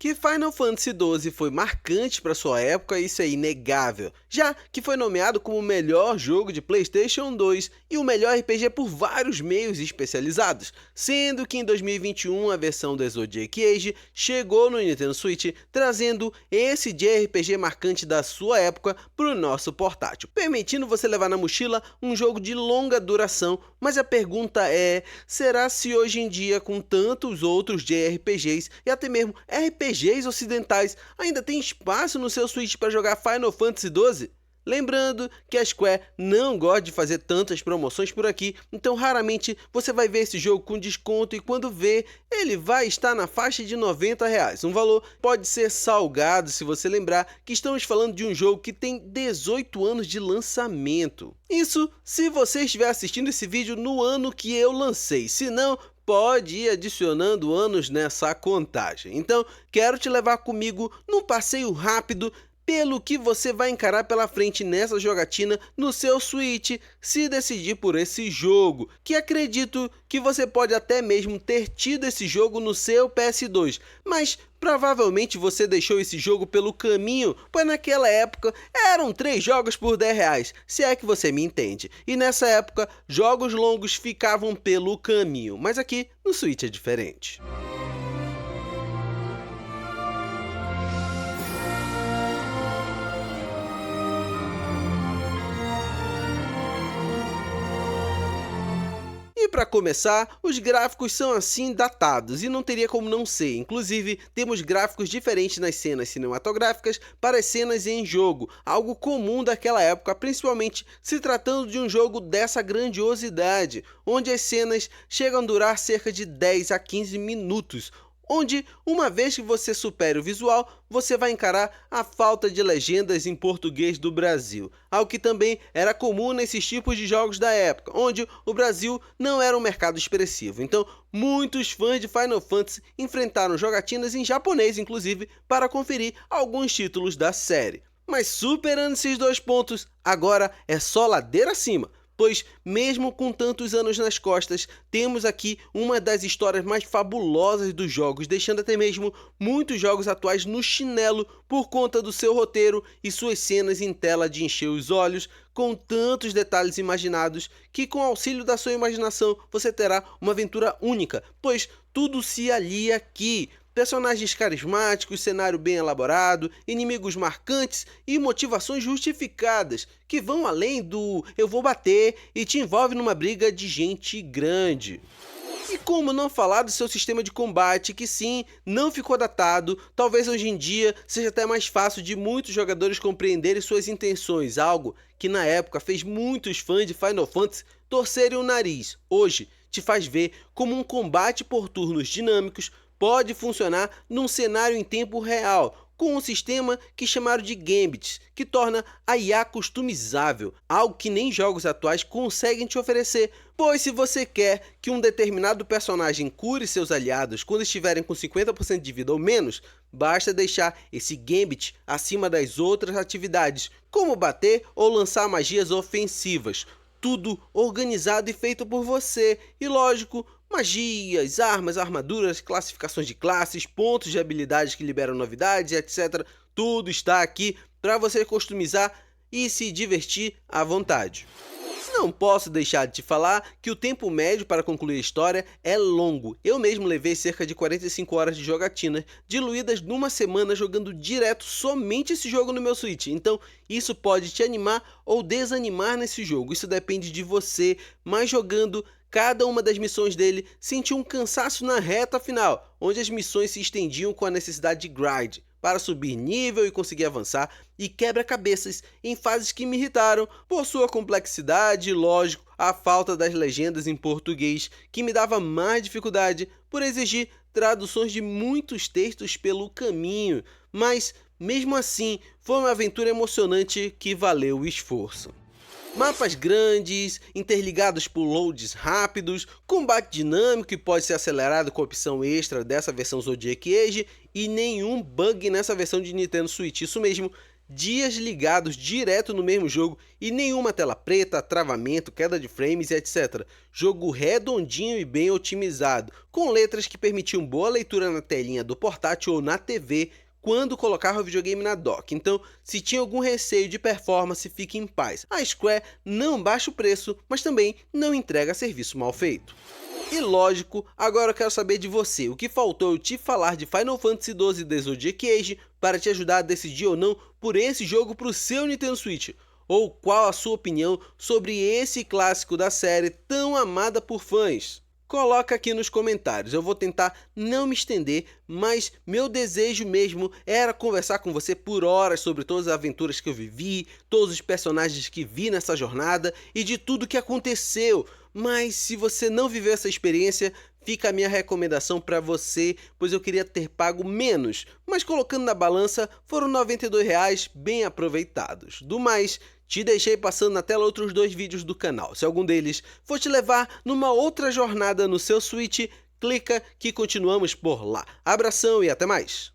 Que Final Fantasy XII foi marcante para sua época, isso é inegável, já que foi nomeado como o melhor jogo de PlayStation 2 e o melhor RPG por vários meios especializados, sendo que em 2021 a versão do Zodiac Age chegou no Nintendo Switch, trazendo esse JRPG marcante da sua época para o nosso portátil, permitindo você levar na mochila um jogo de longa duração. Mas a pergunta é, será se hoje em dia, com tantos outros JRPGs e até mesmo RPGs ocidentais, ainda tem espaço no seu Switch para jogar Final Fantasy XII? Lembrando que a Square não gosta de fazer tantas promoções por aqui, então raramente você vai ver esse jogo com desconto, e quando vê, ele vai estar na faixa de R$ 90. Um valor pode ser salgado se você lembrar que estamos falando de um jogo que tem 18 anos de lançamento. Isso se você estiver assistindo esse vídeo no ano que eu lancei, se não, pode ir adicionando anos nessa contagem. Então, quero te levar comigo num passeio rápido pelo que você vai encarar pela frente nessa jogatina no seu Switch, se decidir por esse jogo, que acredito que você pode até mesmo ter tido esse jogo no seu PS2, mas provavelmente você deixou esse jogo pelo caminho, pois naquela época eram 3 jogos por R$ 10, se é que você me entende, e nessa época jogos longos ficavam pelo caminho, mas aqui no Switch é diferente. E para começar, os gráficos são assim datados e não teria como não ser. Inclusive, temos gráficos diferentes nas cenas cinematográficas para as cenas em jogo, algo comum daquela época, principalmente se tratando de um jogo dessa grandiosidade, onde as cenas chegam a durar cerca de 10 a 15 minutos, onde, uma vez que você supere o visual, você vai encarar a falta de legendas em português do Brasil, algo que também era comum nesses tipos de jogos da época, onde o Brasil não era um mercado expressivo. Então, muitos fãs de Final Fantasy enfrentaram jogatinas em japonês, inclusive, para conferir alguns títulos da série. Mas superando esses 2 pontos, agora é só ladeira acima, pois mesmo com tantos anos nas costas, temos aqui uma das histórias mais fabulosas dos jogos, deixando até mesmo muitos jogos atuais no chinelo por conta do seu roteiro e suas cenas em tela de encher os olhos, com tantos detalhes imaginados que, com o auxílio da sua imaginação, você terá uma aventura única, pois tudo se alia aqui. Personagens carismáticos, cenário bem elaborado, inimigos marcantes e motivações justificadas, que vão além do eu vou bater e te envolve numa briga de gente grande. E como não falar do seu sistema de combate, que sim, não ficou datado, talvez hoje em dia seja até mais fácil de muitos jogadores compreenderem suas intenções, algo que na época fez muitos fãs de Final Fantasy torcerem o nariz. Hoje te faz ver como um combate por turnos dinâmicos pode funcionar num cenário em tempo real, com um sistema que chamaram de Gambits, que torna a IA customizável, algo que nem jogos atuais conseguem te oferecer, pois se você quer que um determinado personagem cure seus aliados quando estiverem com 50% de vida ou menos, basta deixar esse Gambit acima das outras atividades, como bater ou lançar magias ofensivas. Tudo organizado e feito por você, e lógico, magias, armas, armaduras, classificações de classes, pontos de habilidades que liberam novidades, etc. Tudo está aqui para você customizar e se divertir à vontade. Não posso deixar de te falar que o tempo médio para concluir a história é longo. Eu mesmo levei cerca de 45 horas de jogatina, diluídas numa semana jogando direto somente esse jogo no meu Switch. Então isso pode te animar ou desanimar nesse jogo, isso depende de você, mas jogando cada uma das missões dele, senti um cansaço na reta final, onde as missões se estendiam com a necessidade de grind, para subir nível e conseguir avançar, e quebra-cabeças em fases que me irritaram por sua complexidade e, lógico, a falta das legendas em português, que me dava mais dificuldade por exigir traduções de muitos textos pelo caminho, mas mesmo assim foi uma aventura emocionante que valeu o esforço. Mapas grandes, interligados por loads rápidos, combate dinâmico que pode ser acelerado com a opção extra dessa versão Zodiac Age e nenhum bug nessa versão de Nintendo Switch, isso mesmo, dias ligados direto no mesmo jogo e nenhuma tela preta, travamento, queda de frames e etc. Jogo redondinho e bem otimizado, com letras que permitiam boa leitura na telinha do portátil ou na TV quando colocava o videogame na dock. Então, se tinha algum receio de performance, fique em paz. A Square não baixa o preço, mas também não entrega serviço mal feito. E lógico, agora eu quero saber de você, o que faltou eu te falar de Final Fantasy XII The Zodiac Age para te ajudar a decidir ou não por esse jogo para o seu Nintendo Switch? Ou qual a sua opinião sobre esse clássico da série tão amada por fãs? Coloca aqui nos comentários, eu vou tentar não me estender, mas meu desejo mesmo era conversar com você por horas sobre todas as aventuras que eu vivi, todos os personagens que vi nessa jornada e de tudo que aconteceu. Mas se você não viveu essa experiência, fica a minha recomendação para você, pois eu queria ter pago menos, mas colocando na balança foram R$ 92 bem aproveitados. Do mais, te deixei passando na tela outros 2 vídeos do canal. Se algum deles for te levar numa outra jornada no seu Switch, clica que continuamos por lá. Abração e até mais!